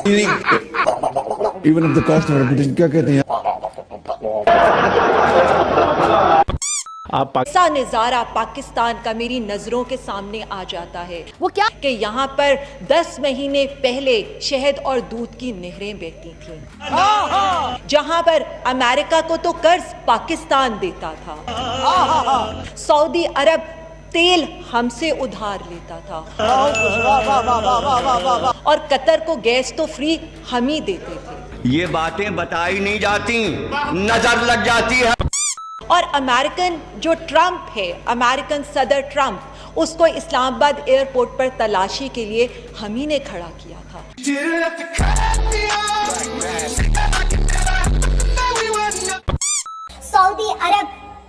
Even of the cost of reputation क्या कहते हैं आप ऐसा नज़ारा पाकिस्तान का मेरी नज़रों के सामने आ जाता है। वो क्या कि यहाँ पर 10 महीने पहले शहद और दूध की नहरें बहती थी, जहाँ पर अमेरिका को तो कर्ज पाकिस्तान देता था, सऊदी अरब तेल हमसे उधार लेता था, और कतर को गैस तो फ्री हम ही देते थे। ये बातें बताई नहीं जाती, नजर लग जाती है। और अमेरिकन जो ट्रंप है, अमेरिकन सदर ट्रंप, उसको इस्लामाबाद एयरपोर्ट पर तलाशी के लिए हम ही ने खड़ा किया था। सऊदी अरब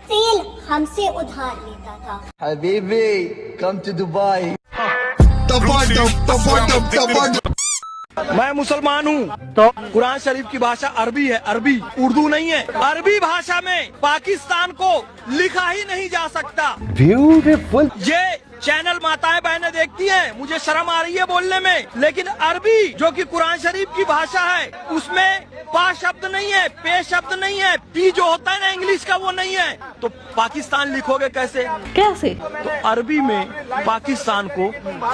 तेल हमसे उधार लेता था। हबीबी कम टू दुबई। मैं मुसलमान हूँ तो कुरान शरीफ की भाषा अरबी है, अरबी, उर्दू नहीं है। अरबी भाषा में पाकिस्तान को लिखा ही नहीं जा सकता। ब्यूटीफुल। ये चैनल माताएं बहनें देखती हैं, मुझे शर्म आ रही है बोलने में, लेकिन अरबी जो कि कुरान शरीफ की भाषा है उसमें पा शब्द नहीं है, पे शब्द नहीं है, पी जो होता है ना इंग्लिश का वो नहीं है। तो पाकिस्तान लिखोगे कैसे? कैसे? तो अरबी में पाकिस्तान को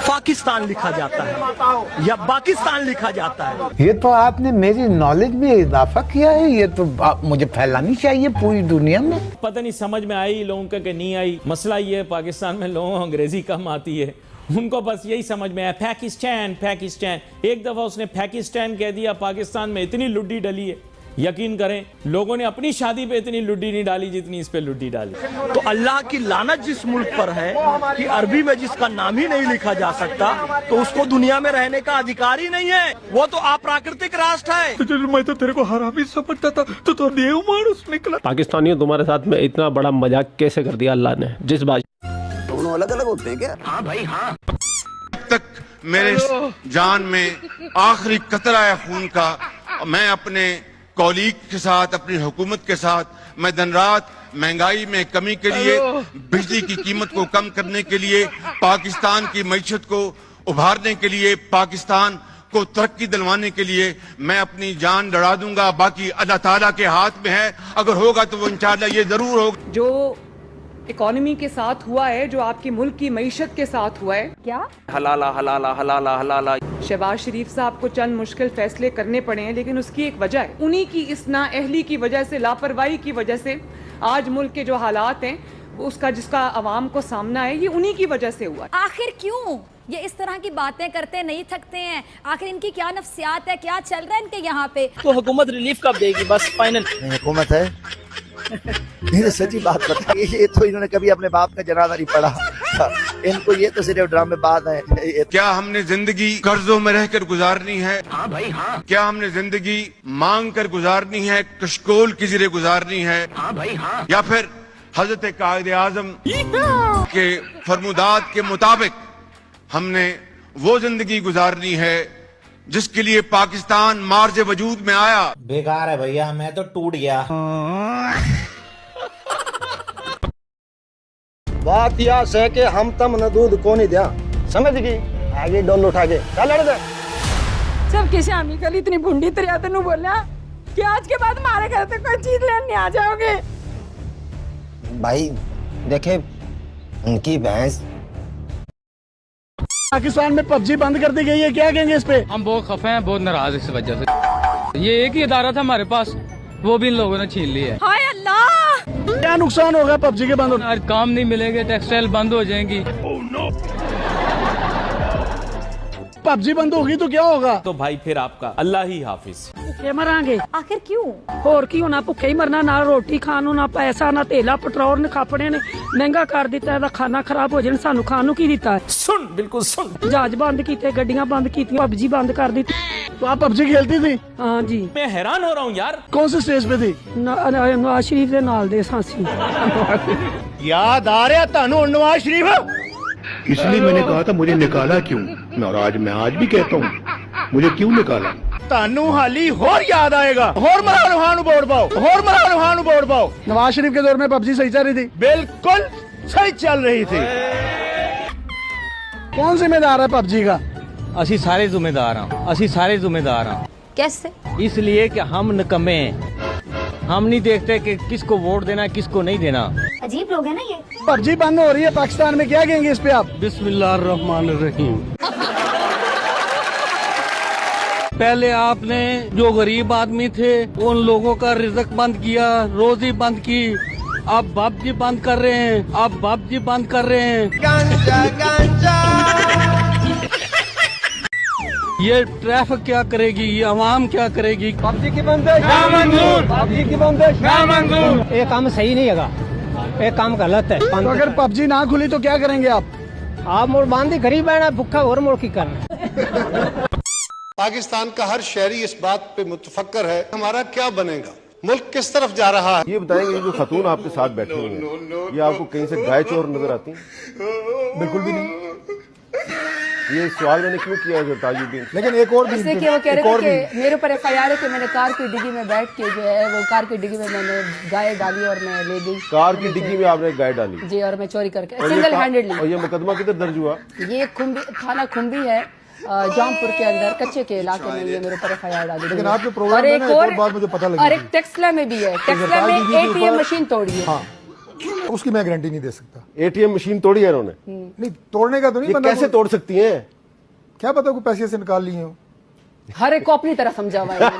पाकिस्तान लिखा जाता है या पाकिस्तान लिखा जाता है। ये तो आपने मेरी नॉलेज में इजाफा किया है, ये तो मुझे फैलानी चाहिए पूरी दुनिया में। पता नहीं समझ में आई लोगों का कि नहीं आई। मसला ये है पाकिस्तान में लोगों को अंग्रेजी कम आती है, उनको बस यही समझ में आया पाकिस्तान पाकिस्तान। एक दफा उसने पाकिस्तान कह दिया, पाकिस्तान में इतनी लुड्डी डली है, यकीन करें लोगों ने अपनी शादी पे इतनी लुड्डी नहीं डाली जितनी इस पे लुड्डी डाली। तो अल्लाह की लानत जिस मुल्क पर है कि अरबी में जिसका नाम ही नहीं लिखा जा सकता, तो उसको दुनिया में रहने का अधिकार ही नहीं है। वो तो अप्राकृतिक राष्ट्र है। तो मैं तो तेरे को हरामी समझता था, तो देव मानुस निकला। पाकिस्तानियों तुम्हारे साथ में इतना बड़ा मजाक कैसे कर दिया अल्लाह ने? जिस बात दोनों अलग अलग होते हैं क्या? हाँ भाई हाँ। तक मेरे जान में आखिरी कतरा है खून का, मैं अपने कॉलीग के साथ, अपनी हुकूमत के साथ, मैं दिन रात महंगाई में कमी के लिए, बिजली की कीमत को कम करने के लिए, पाकिस्तान की मईशत को उभारने के लिए, पाकिस्तान को तरक्की दिलवाने के लिए मैं अपनी जान लड़ा दूंगा। बाकी अल्लाह ताला के हाथ में है, अगर होगा तो वो इंशाअल्लाह ये जरूर होगा। जो इकोनॉमी के साथ हुआ है, जो आपके मुल्क की मईशत के साथ हुआ है, क्या हलाला हलाला हलाला हलाला। शहबाज शरीफ साहब को चंद मुश्किल फैसले करने पड़े हैं, लेकिन उसकी एक वजह है, उन्हीं की इस नाअहली की वजह से, लापरवाही की वजह से आज मुल्क के जो हालात हैं, उसका जिसका अवाम को सामना है, ये उन्हीं की वजह से हुआ। आखिर क्यों ये इस तरह की बातें करते नहीं थकते हैं? आखिर इनकी क्या नफ्सियात है, क्या चल रहा है इनके यहाँ पे? तो हुकूमत रिलीफ कब देगी? बस फाइनल हुकूमत है। ये सच्ची बात बताइए, ये तो इन्होंने कभी अपने बाप का जनाजा नहीं पढ़ा। इनको ये तो सिर्फ ड्रामेबाज है। क्या हमने जिंदगी कर्जों में रहकर गुजारनी है? हाँ भाई हाँ। क्या हमने जिंदगी मांग कर गुजारनी है, कशकोल की जरिए गुजारनी है? हाँ भाई हाँ। या फिर हजरत कायदे आजम के फरमुदात के मुताबिक हमने वो जिंदगी गुजारनी है जिसके लिए पाकिस्तान मार्ज वजूद में आया? बेकार है भैया, मैं तो टूट गया। बात यह है कि हम तम न दूध को नहीं दिया, समझ गई? आगे डोल उठा के चल लड़ दे। सबके शामी कल इतनी भुंडी तरिया तेनू बोला कि आज के बाद हमारे घर से कोई चीज लेने आ जाओगे। भाई देखे उनकी भैंस। पाकिस्तान में पबजी बंद कर दी गई है, क्या कहेंगे इस पे? हम बहुत खफे हैं, बहुत नाराज इस वजह से। ये एक ही अदारा था हमारे पास, वो भी इन लोगों ने छीन लिया है। हाय अल्लाह, क्या नुकसान होगा पबजी के बंद होने? काम नहीं मिलेंगे, टेक्सटाइल बंद हो जाएंगी। पबजी बंद होगी तो क्या होगा? तो भाई फिर आपका अल्लाह ही हाफिज। भूखे मरांगे। आखिर क्यों? होर की होना, भुखे ही मरना, ना रोटी खानू, ना पैसा, ना तेला पेट्रोल ने खापड़े ने महंगा कर दिता है, खाना खराब हो जाए, सानू खान नू की दिता है? सुन, बिल्कुल सुन। जहाज बंद किए, गड्डियां बंद की, पबजी बंद कर दी। तो आप पबजी खेलती थी? हाँ जी। मैं हैरान हो रहा हूँ यार। कौन से स्टेज पे थी? नवाज शरीफ के नाल दे सांसी। याद आ रहा थानू नवाज शरीफ? इसलिए मैंने कहा था मुझे निकाला क्यों, और आज मैं आज भी कहता हूँ मुझे क्यों निकाला। थानू हाली होर याद आएगा, होर मरान वोट पाओ, होर मरान वोट पाओ। नवाज शरीफ के दौर में पबजी सही चल रही थी? बिल्कुल सही चल रही थी। कौन जिम्मेदार है पबजी का? ਅਸੀਂ ਸਾਰੇ ਜ਼ਿੰਮੇਦਾਰ ਹਾਂ, ਅਸੀਂ ਸਾਰੇ ਜ਼ਿੰਮੇदार ਹਾਂ। कैसे? इसलिए कि हम निकम्मे हैं, हम नहीं देखते कि किसको वोट देना किसको नहीं देना। अजीब लोग हैं ना ये। पबजी बंद हो रही है पाकिस्तान में, क्या कहेंगे इस पे आप? बिस्मिल्लाहिर्रहमानिर्रहीम। पहले आपने जो गरीब आदमी थे उन लोगों का रिज़्क बंद किया, रोजी बंद की, अब पबजी बंद कर रहे हैं, अब पबजी बंद कर रहे हैं। गांजा गांजा ये ट्रैफिक क्या करेगी, ये आवाम क्या करेगी? पबजी की बंदिश ना मंजूर, पबजी की बंदिश ना मंजूर। ये काम सही नहीं है, ये काम गलत है। तो अगर पबजी ना खुली तो क्या करेंगे आप? आप मोड़ बांधी गरीब है ना, भुक्खा और मोड़ की करना। पाकिस्तान का हर शहरी इस बात पे मुतफक्कर है हमारा क्या बनेगा, मुल्क किस तरफ जा रहा है। ये बताएंगे, जो खतून आपके साथ बैठे हुए हैं, ये आपको कहीं से गाय चोर नजर आती हैं? बिल्कुल भी नहीं। ये सवाल मैंने क्यों किया है ताजुद्दीन? लेकिन एक और भी, इसलिए कि वो कह रहे थे कि मेरे ऊपर FIR है कि मैंने कार की डिग्गी में बैठ के जो है वो कार की डिग्गी में मैंने गाय डाली और मैं ले गई। कार की डिग्गी में आपने गाय डाली? जी, और मैं चोरी करके सिंगल हैंडेडली। और ये मुकदमा किधर दर्ज हुआ? ये थाना खुम्बी है, जामपुर के अंदर कच्चे के इलाके में ये मेरे ऊपर FIR डाली। लेकिन आपके प्रोग्राम में ना एक बात मुझे पता लगी, और एक टेक्सला में भी है, टेक्सला में ATM मशीन तोड़ी है। हाँ, उसकी मैं गारंटी नहीं दे सकता। ATM मशीन तोड़ी है उन्होंने? नहीं, तोड़ने का तो नहीं, कैसे तोड़ सकती हैं? क्या पता को पैसे से निकाल लिए हो। हर एक को अपनी तरह समझा हुआ है,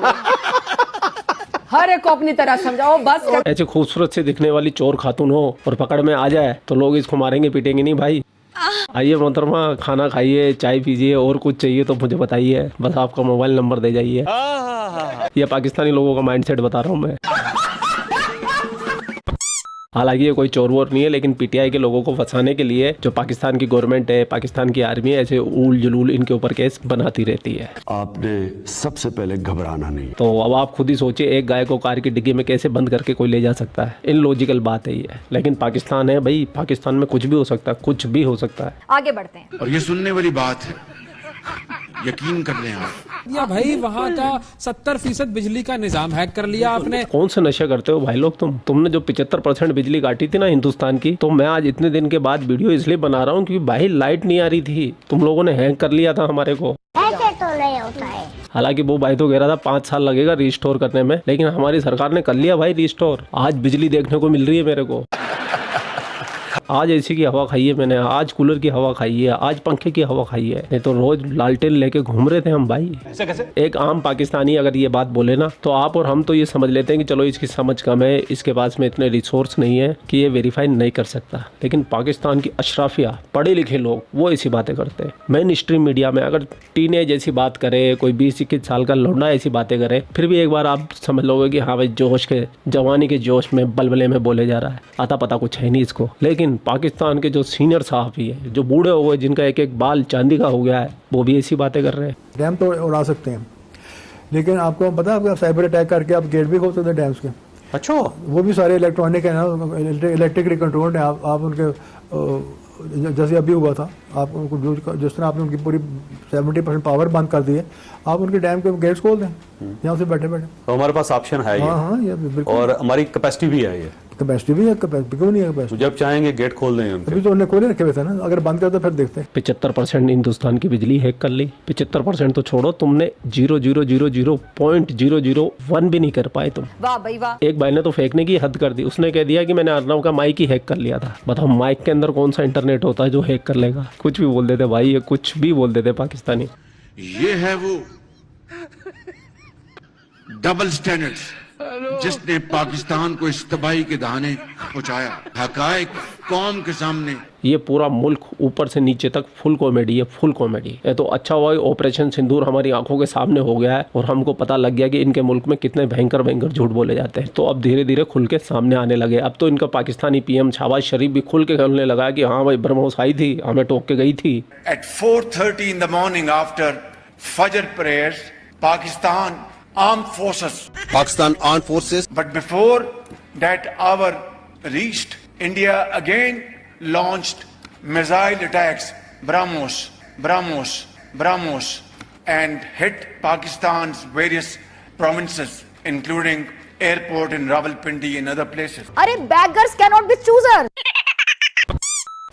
हर एक को अपनी तरह समझाओ बस। ऐसे खूबसूरत से दिखने वाली चोर खातून हो और पकड़ में आ जाए तो लोग इसको मारेंगे पीटेंगे नहीं भाई। आइए मोहतरमा, खाना खाइए, चाय पीजिए, और कुछ चाहिए तो मुझे बताइए, बस आपका मोबाइल नंबर दे जाइए। ये पाकिस्तानी लोगों का माइंडसेट बता रहा हूँ मैं। हालांकि ये कोई चोर वोर नहीं है, लेकिन PTI के लोगों को फंसाने के लिए जो पाकिस्तान की गवर्नमेंट है, पाकिस्तान की आर्मी है, ऐसे ऊल जलूल इनके ऊपर केस बनाती रहती है। आपने सबसे पहले घबराना नहीं। तो अब आप खुद ही सोचिए, एक गाय को कार की डिग्गी में कैसे बंद करके कोई ले जा सकता है? इनलॉजिकल बात है ये, लेकिन पाकिस्तान है भाई, पाकिस्तान में कुछ भी हो सकता है, कुछ भी हो सकता है। आगे बढ़ते हैं। और ये सुनने वाली बात है, यकीन कर लें आप। या भाई वहाँ का 70% बिजली का निजाम हैक कर लिया आपने। कौन से नशे करते हो भाई लोग तुमने जो 75% बिजली काटी थी ना हिंदुस्तान की, तो मैं आज इतने दिन के बाद वीडियो इसलिए बना रहा हूँ क्योंकि भाई लाइट नहीं आ रही थी, तुम लोगों ने हैक कर लिया था हमारे को। ऐसे तो नहीं होता है। हालांकि वो भाई तो कह रहा था 5 साल लगेगा रिस्टोर करने में, लेकिन हमारी सरकार ने कर लिया भाई रिस्टोर। आज बिजली देखने को मिल रही है मेरे को। आज एसी की हवा खाई है मैंने, आज कूलर की हवा खाई है, आज पंखे की हवा खाई है, नहीं तो रोज लालटेन लेके घूम रहे थे हम भाई। ऐसे कैसे? एक आम पाकिस्तानी अगर ये बात बोले ना, तो आप और हम तो ये समझ लेते हैं कि चलो इसकी समझ कम है, इसके पास में इतने रिसोर्स नहीं है कि ये वेरीफाई नहीं कर सकता। लेकिन पाकिस्तान की अशराफिया, पढ़े लिखे लोग, वो ऐसी बातें करते हैं। मेन स्ट्रीम मीडिया में अगर टीनेज ऐसी बात करे, कोई 20-21 साल का लौंडा ऐसी बातें करे, फिर भी एक बार आप समझ लोगे कि हाँ भाई जोश के, जवानी के जोश में बलबले में बोले जा रहा है, आता पता कुछ है नहीं इसको। लेकिन पाकिस्तान के जो सीनियर सहाफ़ी है, जो बूढ़े हो गए, जिनका एक एक बाल चांदी का हो गया है, वो भी ऐसी बातें कर रहे हैं। डैम तो उड़ा सकते हैं, लेकिन आपको पता है, आप साइबर अटैक करके आप गेट भी खोल सकते हैं डैम्स के। अच्छा, वो भी सारे इलेक्ट्रॉनिक है ना, इलेक्ट्रिकली कंट्रोल्ड है। आप उनके जैसे अभी हुआ था, आप उनको जिस तरह आपने उनकी पूरी 70% पावर बंद कर दी है, आप उनके डैम के गेट्स खोल दें यहाँ से बैठे बैठे। तो हमारे पास ऑप्शन है ये। हाँ, ये बिल्कुल। और हमारी कैपेसिटी भी है, ये कैपेसिटी भी है, कैपेसिटी क्यों नहीं है कैपेसिटी? जब चाहेंगे गेट खोल देंगे उनके। अभी तो उन्हें खोले रखे हुए थे ना, अगर बंद कर दो फिर देखते हैं। 75% हिंदुस्तान की बिजली हैक कर ली। 75% तो छोड़ो, तुमने 0.001 भी नहीं कर पाए तुम। वाह भाई वाह। एक भाई ने तो फेंकने की हद कर दी, उसने कह दिया कि मैंने अर्नव का माइक ही हैक कर लिया था। बताओ माइक के अंदर कौन सा इंटरनेट होता है जो हैक कर लेगा? कुछ भी बोल देते भाई, ये कुछ भी बोल देते पाकिस्तानी। ये है वो डबल स्टैंडर्ड्स जिसने पाकिस्तान को इस तबाही के दहाने पहुंचाया। हकायक कौम के सामने। ये पूरा मुल्क ऊपर से नीचे तक फुल कॉमेडी है, फुल कॉमेडी। ये तो अच्छा हुआ ऑपरेशन सिंदूर हमारी आंखों के सामने हो गया है और हमको पता लग गया कि इनके मुल्क में कितने भयंकर भयंकर झूठ बोले जाते हैं। तो अब धीरे धीरे खुल के सामने आने लगे। अब तो इनका पाकिस्तानी PM शहबाज शरीफ भी खुल के कहने लगा कि हाँ भाई ब्रह्मोस आई थी, हमें टोक के गई थी। At 4:30 in the morning after Fajr prayers, Pakistan Armed Forces. But before that hour reached, India again launched missile attacks, BrahMos, and hit Pakistan's various provinces, including airport in Rawalpindi and other places. अरे beggars cannot be choosers.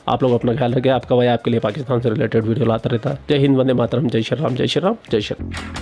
आप लोग अपना ख्याल रखें। आपका भाई आपके लिए पाकिस्तान से रिलेटेड वीडियो लाता रहता है। जय हिंद, वंदे मातरम, जय श्री राम, जय श्री राम, जय श्री राम।